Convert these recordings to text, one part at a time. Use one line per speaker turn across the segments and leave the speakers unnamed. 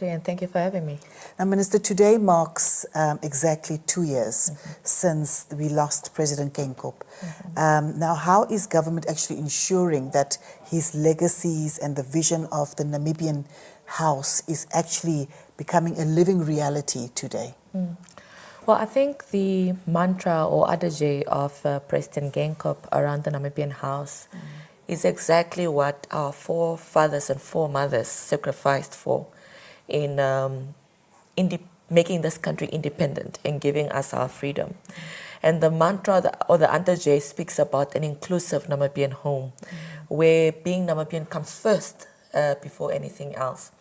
And thank you for having me.
Now, Minister, today marks exactly 2 years since we lost President Geingob. Now, how is government actually ensuring that his legacies and the vision of the Namibian House is actually becoming a living reality today?
Well, I think the mantra or adage of President Geingob around the Namibian House is exactly what our forefathers and foremothers sacrificed for in making this country independent and giving us our freedom. And the mantra or the adage speaks about an inclusive Namibian home, where being Namibian comes first before anything else.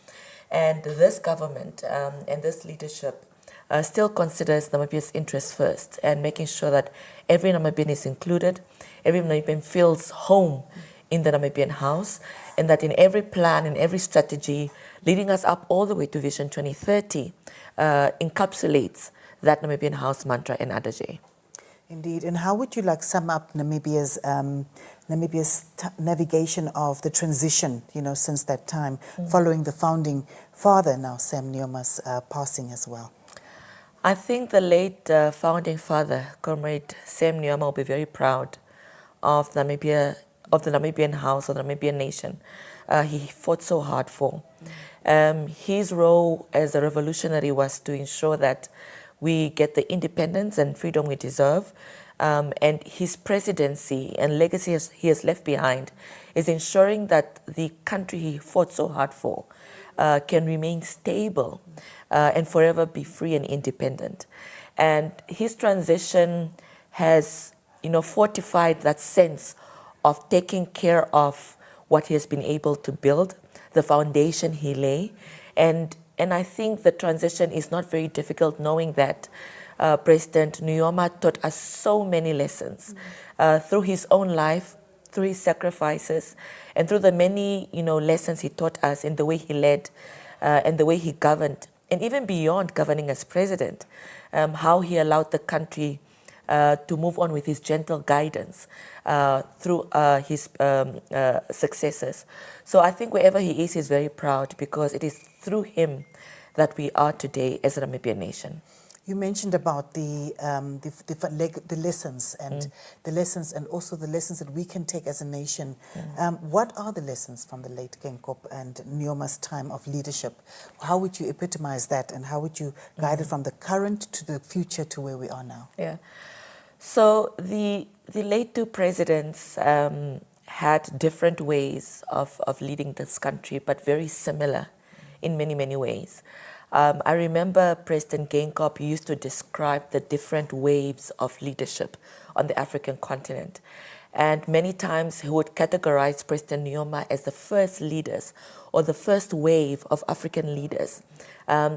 And this government and this leadership still considers Namibia's interests first, and making sure that every Namibian is included, every Namibian feels home in the Namibian House, and that in every plan, in every strategy, leading us up all the way to Vision 2030, encapsulates that Namibian House mantra and adage.
Indeed. And how would you sum up Namibia's navigation of the transition, since that time, following the founding father, now Sam Nuyoma's passing as well?
I think the late founding father, Comrade Sam Nujoma, will be very proud of Namibia, of the Namibian House, of the Namibian nation. He fought so hard for. His role as a revolutionary was to ensure that we get the independence and freedom we deserve. And his presidency and legacy he has left behind is ensuring that the country he fought so hard for can remain stable and forever be free and independent. And his transition has, fortified that sense of taking care of what he has been able to build, the foundation he lay. And I think the transition is not very difficult, knowing that President Nujoma taught us so many lessons through his own life, through his sacrifices, and through the many lessons he taught us in the way he led and the way he governed, and even beyond governing as president, how he allowed the country to move on with his gentle guidance through his successors. So I think wherever he is, he's very proud, because it is through him that we are today as a Namibian nation.
You mentioned about the lessons and the lessons, and also the lessons that we can take as a nation. What are the lessons from the late Geingob and Nuyoma's time of leadership? How would you epitomize that, and how would you guide it from the current to the future to where we are now?
Yeah. So the late two presidents had different ways of leading this country, but very similar in many, many ways. I remember President Geingob used to describe the different waves of leadership on the African continent. And many times he would categorize President Nujoma as the first leaders, or the first wave of African leaders.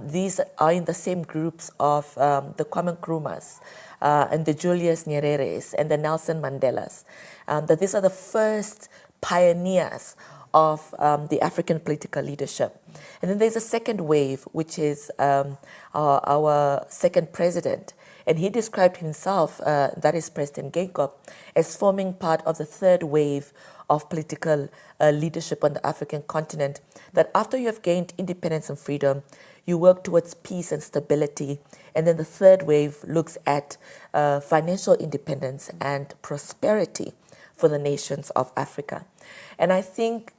These are in the same groups of the Kwame Nkrumahs and the Julius Nyereres and the Nelson Mandelas. That these are the first pioneers of the African political leadership. And then there's a second wave, which is our second president. And he described himself, that is President Geingob, as forming part of the third wave of political leadership on the African continent, that after you have gained independence and freedom, you work towards peace and stability. And then the third wave looks at financial independence and prosperity for the nations of Africa. And I think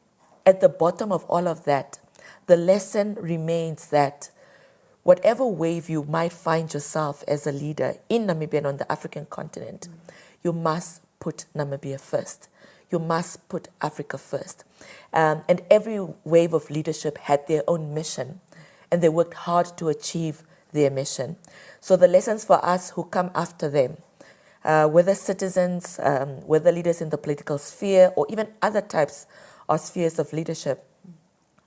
at the bottom of all of that, the lesson remains that whatever wave you might find yourself as a leader in Namibia and on the African continent, you must put Namibia first. You must put Africa first. And every wave of leadership had their own mission, and they worked hard to achieve their mission. So the lessons for us who come after them, whether citizens, whether leaders in the political sphere, or even other types of spheres of leadership,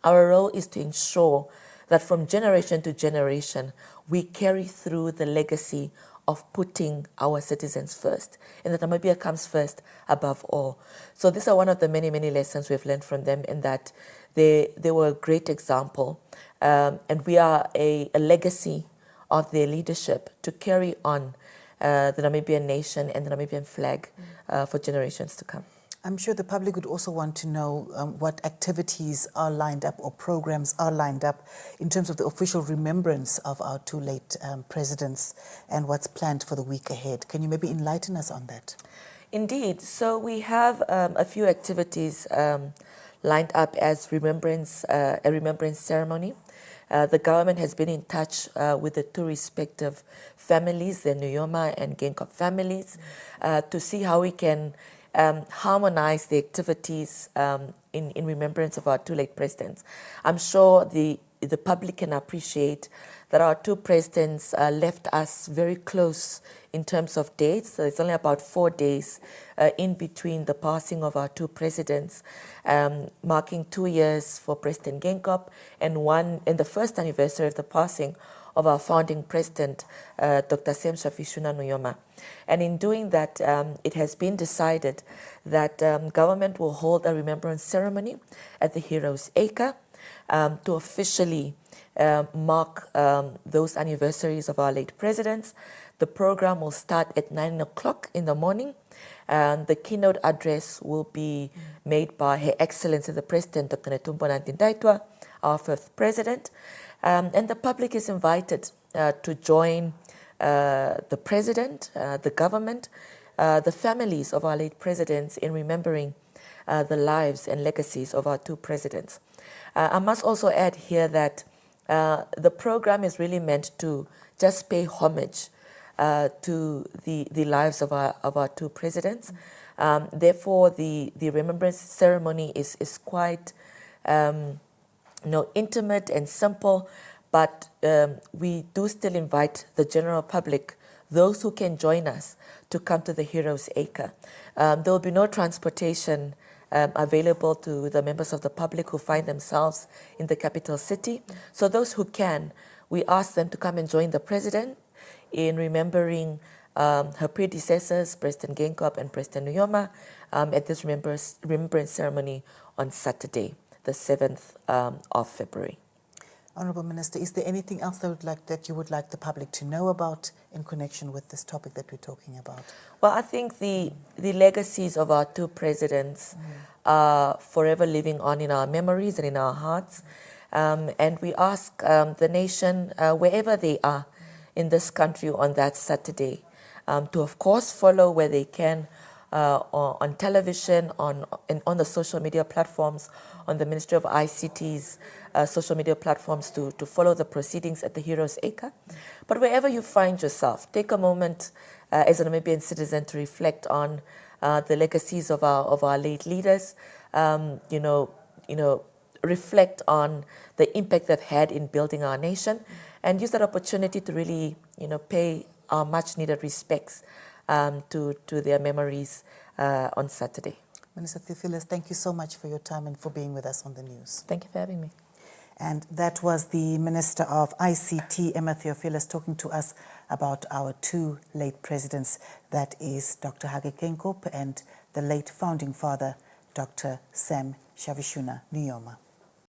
our role is to ensure that from generation to generation, we carry through the legacy of putting our citizens first, and that Namibia comes first above all. So these are one of the many, many lessons we've learned from them, in that they were a great example, and we are a legacy of their leadership to carry on the Namibian nation and the Namibian flag for generations to come.
I'm sure the public would also want to know what activities are lined up or programs are lined up in terms of the official remembrance of our two late presidents and what's planned for the week ahead. Can you maybe enlighten us on that?
Indeed. So we have a few activities lined up as a remembrance ceremony. The government has been in touch with the two respective families, the Nujoma and Geingob families, to see how we can harmonize the activities in remembrance of our two late presidents. I'm sure the public can appreciate that our two presidents left us very close in terms of dates. So it's only about 4 days in between the passing of our two presidents, marking 2 years for President Geingob and the first anniversary of the passing of our founding president, Dr. Shamshafishuna Nujoma. And in doing that, it has been decided that government will hold a remembrance ceremony at the Heroes' Acre to officially mark those anniversaries of our late presidents. The program will start at 9 o'clock in the morning. The keynote address will be made by Her Excellency the President, Dr. Netumbo Nandi-Ndaitwah, our fifth president. And the public is invited to join the president, the government, the families of our late presidents in remembering the lives and legacies of our two presidents. I must also add here that the program is really meant to just pay homage to the lives of our two presidents. Therefore, the remembrance ceremony is quite intimate and simple, but we do still invite the general public, those who can join us, to come to the Heroes' Acre. There will be no transportation available to the members of the public who find themselves in the capital city. So those who can, we ask them to come and join the president in remembering her predecessors, President Geingob and President Nujoma, at this remembrance ceremony on Saturday, the 7th of February.
Honourable Minister, is there anything else that you would like the public to know about in connection with this topic that we're talking about?
Well, I think the legacies of our two presidents are forever living on in our memories and in our hearts. And we ask the nation, wherever they are in this country on that Saturday, to, of course, follow where they can on television, on the social media platforms, on the Ministry of ICT's social media platforms to follow the proceedings at the Heroes' Acre. But wherever you find yourself, take a moment as a Namibian citizen to reflect on the legacies of our late leaders. Reflect on the impact they've had in building our nation, and use that opportunity to really, pay our much-needed respects to their memories on Saturday.
Minister Theofelus, thank you so much for your time and for being with us on the news.
Thank you for having me.
And that was the Minister of ICT, Emma Theofelus, talking to us about our two late presidents, that is Dr. Hage Geingob and the late founding father, Dr. Shamshafishuna Nujoma.